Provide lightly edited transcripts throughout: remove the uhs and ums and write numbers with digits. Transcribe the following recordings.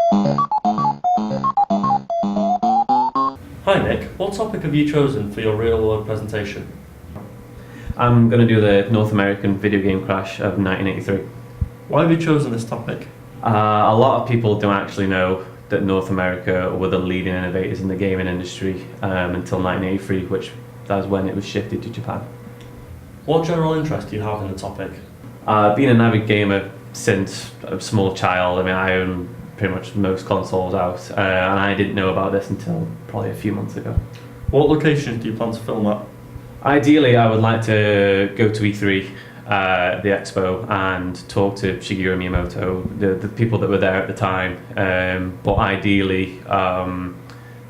Hi Nick, what topic have you chosen for your real-world presentation? I'm going to do the North American video game crash of 1983. Why have you chosen this topic? A lot of people don't actually know that North America were the leading innovators in the gaming industry until 1983, which that was when it was shifted to Japan. What general interest do you have in the topic? Being an avid gamer since a small child, I own pretty much most consoles out, and I didn't know about this until probably a few months ago. What locations do you plan to film at? Ideally, I would like to go to E3, the expo, and talk to Shigeru Miyamoto, the people that were there at the time. But ideally,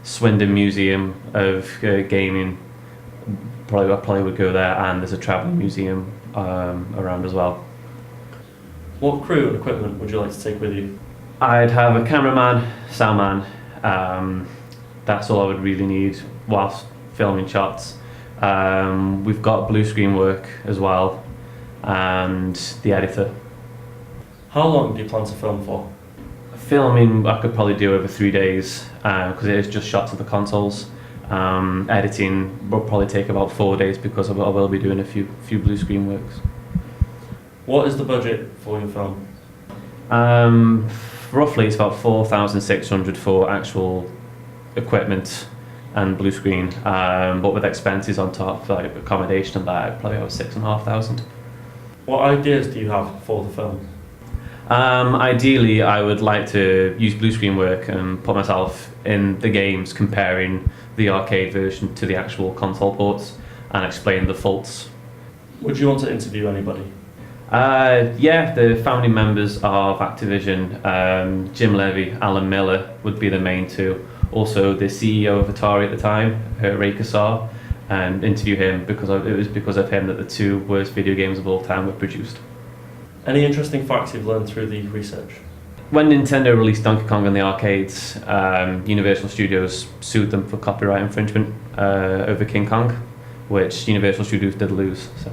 Swindon Museum of Gaming, I probably would go there, and there's a travelling museum around as well. What crew and equipment would you like to take with you? I'd have a cameraman, soundman. That's all I would really need whilst filming shots. We've got blue screen work as well, and the editor. How long do you plan to film for? Filming I could probably do over 3 days because it is just shots of the consoles. Editing will probably take about 4 days because I will be doing a few blue screen works. What is the budget for your film? Roughly it's about 4,600 for actual equipment and blue screen, but with expenses on top, like accommodation and that, probably about 6,500. What ideas do you have for the film? Ideally, I would like to use blue screen work and put myself in the games, comparing the arcade version to the actual console ports and explain the faults. Would you want to interview anybody? Yeah, the founding members of Activision, Jim Levy, Alan Miller would be the main two. Also, the CEO of Atari at the time, Ray Kassar, and interview him because it was because of him that the two worst video games of all time were produced. Any interesting facts you've learned through the research? When Nintendo released Donkey Kong in the arcades, Universal Studios sued them for copyright infringement over King Kong, which Universal Studios did lose. So.